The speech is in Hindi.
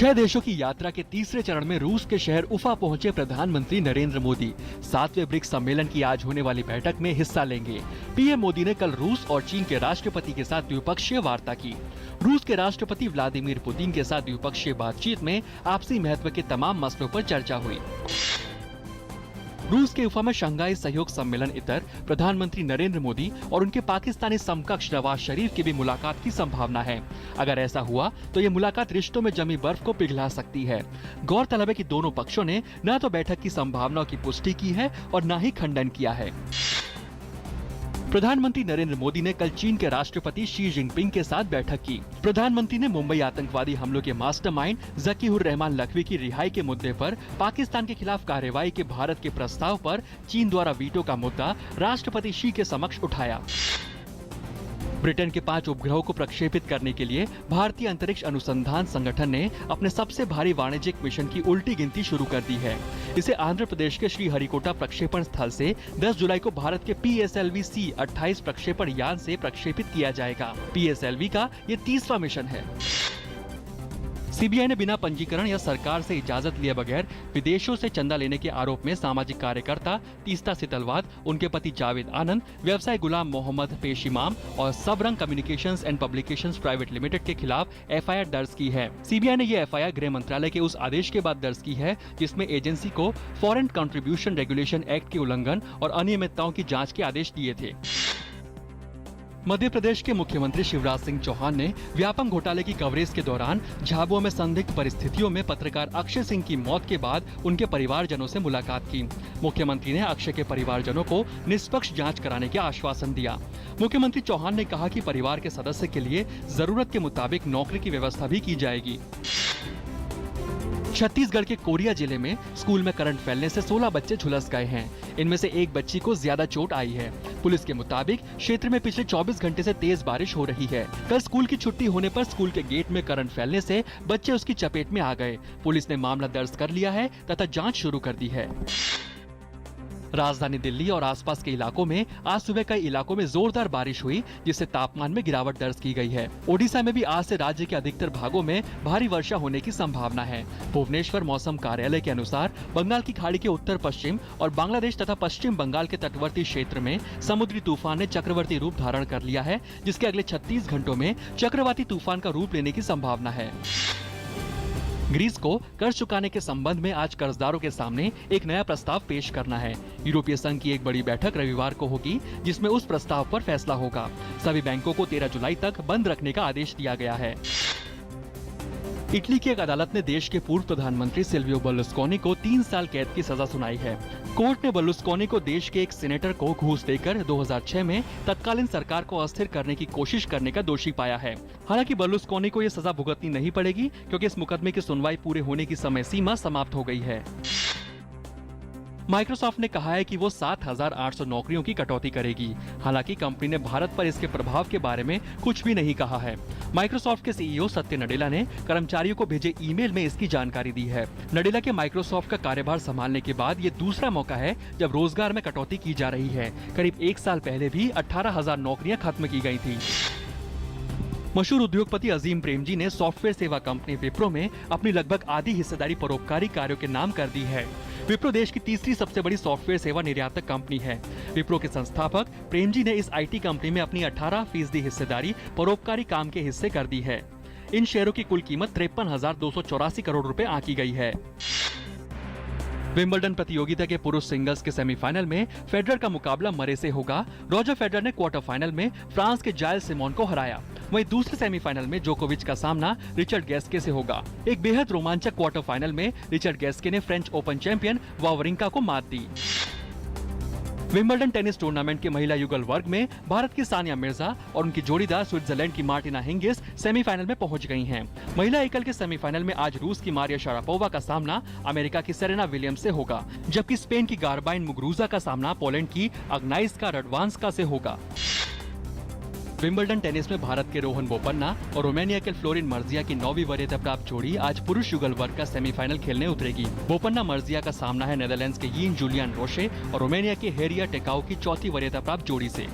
6 देशों की यात्रा के तीसरे चरण में रूस के शहर उफा पहुंचे प्रधानमंत्री नरेंद्र मोदी 7वें ब्रिक्स सम्मेलन की आज होने वाली बैठक में हिस्सा लेंगे। पीएम मोदी ने कल रूस और चीन के राष्ट्रपति के साथ द्विपक्षीय वार्ता की। रूस के राष्ट्रपति व्लादिमीर पुतिन के साथ द्विपक्षीय बातचीत में आपसी महत्व के तमाम मसलों पर चर्चा हुई। रूस के उफा में शंघाई सहयोग सम्मेलन इतर प्रधानमंत्री नरेंद्र मोदी और उनके पाकिस्तानी समकक्ष नवाज शरीफ की भी मुलाकात की संभावना है। अगर ऐसा हुआ तो ये मुलाकात रिश्तों में जमी बर्फ को पिघला सकती है। गौरतलब है कि दोनों पक्षों ने न तो बैठक की संभावनाओं की पुष्टि की है और न ही खंडन किया है। प्रधानमंत्री नरेंद्र मोदी ने कल चीन के राष्ट्रपति शी जिनपिंग के साथ बैठक की। प्रधानमंत्री ने मुंबई आतंकवादी हमलों के मास्टरमाइंड ज़कीउर रहमान लखवी की रिहाई के मुद्दे पर पाकिस्तान के खिलाफ कार्रवाई के भारत के प्रस्ताव पर चीन द्वारा वीटो का मुद्दा राष्ट्रपति शी के समक्ष उठाया। ब्रिटेन के 5 उपग्रहों को प्रक्षेपित करने के लिए भारतीय अंतरिक्ष अनुसंधान संगठन ने अपने सबसे भारी वाणिज्यिक मिशन की उल्टी गिनती शुरू कर दी है। इसे आंध्र प्रदेश के श्रीहरिकोटा प्रक्षेपण स्थल से 10 जुलाई को भारत के PSLV-C-28 प्रक्षेपण यान से प्रक्षेपित किया जाएगा। PSLV का ये 30वां मिशन है। सीबीआई ने बिना पंजीकरण या सरकार से इजाजत लिए बगैर विदेशों से चंदा लेने के आरोप में सामाजिक कार्यकर्ता तीस्ता सितलवाद, उनके पति जावेद आनंद, व्यवसायी गुलाम मोहम्मद पेशिमाम और Sabrang communications and publications private limited के खिलाफ FIR दर्ज की है। सीबीआई ने ये FIR गृह मंत्रालय के उस आदेश के बाद दर्ज की है जिसमें एजेंसी को फॉरेन कंट्रीब्यूशन रेगुलेशन एक्ट के उल्लंघन और अनियमितताओं की जाँच के आदेश दिए थे। मध्य प्रदेश के मुख्यमंत्री शिवराज सिंह चौहान ने व्यापम घोटाले की कवरेज के दौरान झाबुआ में संदिग्ध परिस्थितियों में पत्रकार अक्षय सिंह की मौत के बाद उनके परिवारजनों से मुलाकात की। मुख्यमंत्री ने अक्षय के परिवारजनों को निष्पक्ष जांच कराने का आश्वासन दिया। मुख्यमंत्री चौहान ने कहा कि परिवार के सदस्य के लिए जरूरत के मुताबिक नौकरी की व्यवस्था भी की जाएगी। छत्तीसगढ़ के कोरिया जिले में स्कूल में करंट फैलने से 16 बच्चे झुलस गए हैं। इनमें से एक बच्ची को ज्यादा चोट आई है। पुलिस के मुताबिक क्षेत्र में पिछले 24 घंटे से तेज बारिश हो रही है। कल स्कूल की छुट्टी होने पर स्कूल के गेट में करंट फैलने से बच्चे उसकी चपेट में आ गए। पुलिस ने मामला दर्ज कर लिया है तथा जांच शुरू कर दी है। राजधानी दिल्ली और आसपास के इलाकों में आज सुबह कई इलाकों में जोरदार बारिश हुई, जिससे तापमान में गिरावट दर्ज की गई है। ओडिशा में भी आज से राज्य के अधिकतर भागों में भारी वर्षा होने की संभावना है। भुवनेश्वर मौसम कार्यालय के अनुसार बंगाल की खाड़ी के उत्तर पश्चिम और बांग्लादेश तथा पश्चिम बंगाल के तटवर्ती क्षेत्र में समुद्री तूफान ने चक्रवर्ती रूप धारण कर लिया है, जिसके अगले 36 घंटों में चक्रवाती तूफान का रूप लेने की संभावना है। ग्रीस को कर्ज चुकाने के संबंध में आज कर्जदारों के सामने एक नया प्रस्ताव पेश करना है। यूरोपीय संघ की एक बड़ी बैठक रविवार को होगी, जिसमें उस प्रस्ताव पर फैसला होगा। सभी बैंकों को 13 जुलाई तक बंद रखने का आदेश दिया गया है। इटली की एक अदालत ने देश के पूर्व प्रधानमंत्री सिल्वियो बर्लुस्कोनी को 3 साल कैद की सजा सुनाई है। कोर्ट ने बर्लुस्कोनी को देश के एक सीनेटर को घूस देकर 2006 में तत्कालीन सरकार को अस्थिर करने की कोशिश करने का दोषी पाया है। हालांकि बर्लुस्कोनी को ये सजा भुगतनी नहीं पड़ेगी, क्योंकि इस मुकदमे की सुनवाई पूरे होने की समय सीमा समाप्त हो गई है। माइक्रोसॉफ्ट ने कहा है कि वो 7,800 नौकरियों की कटौती करेगी। हालांकि कंपनी ने भारत पर इसके प्रभाव के बारे में कुछ भी नहीं कहा है। माइक्रोसॉफ्ट के CEO सत्य नडेला ने कर्मचारियों को भेजे ईमेल में इसकी जानकारी दी है। नडेला के माइक्रोसॉफ्ट का कार्यभार संभालने के बाद ये दूसरा मौका है जब रोजगार में कटौती की जा रही है। करीब 1 साल पहले भी 18,000 नौकरियां खत्म की गई थी। मशहूर उद्योगपति अजीम प्रेमजी ने सॉफ्टवेयर सेवा कंपनी विप्रो में अपनी लगभग आधी हिस्सेदारी परोपकारी कार्यों के नाम कर दी है। विप्रो देश की तीसरी सबसे बड़ी सॉफ्टवेयर सेवा निर्यातक कंपनी है। विप्रो के संस्थापक प्रेमजी ने इस IT कंपनी में अपनी 18% हिस्सेदारी परोपकारी काम के हिस्से कर दी है। इन शेयरों की कुल कीमत 53,284 करोड़ रुपए आंकी गई है। विंबलडन प्रतियोगिता के पुरुष सिंगल्स के सेमीफाइनल में फेडरर का मुकाबला मरे से होगा। रॉजर फेडरर ने क्वार्टर फाइनल में फ्रांस के जायल सिमोन को हराया। वहीं दूसरे सेमीफाइनल में जोकोविच का सामना रिचर्ड गैस्के से होगा। एक बेहद रोमांचक क्वार्टर फाइनल में रिचर्ड गैस्के ने फ्रेंच ओपन चैंपियन वावरिंका को मात दी। विंबलडन टेनिस टूर्नामेंट के महिला युगल वर्ग में भारत की सानिया मिर्जा और उनकी जोड़ीदार स्विट्जरलैंड की मार्टिना हिंगिस सेमीफाइनल में पहुंच गई हैं। महिला एकल के सेमीफाइनल में आज रूस की मारिया शारापोवा का सामना अमेरिका की सेरेना विलियम्स से होगा, जबकि स्पेन की गार्बाइन मुगरूजा का सामना पोलैंड की अग्नाइस्का रडवांस्का से होगा। विंबलडन टेनिस में भारत के रोहन बोपन्ना और रोमानिया के फ्लोरिन मर्जिया की 9वीं वरीयता प्राप्त जोड़ी आज पुरुष युगल वर्ग का सेमीफाइनल खेलने उतरेगी। बोपन्ना मर्जिया का सामना है नेदरलैंड्स के यीन जूलियन रोशे और रोमानिया के हेरिया टेकाउ की 4थी वरीयता प्राप्त जोड़ी से।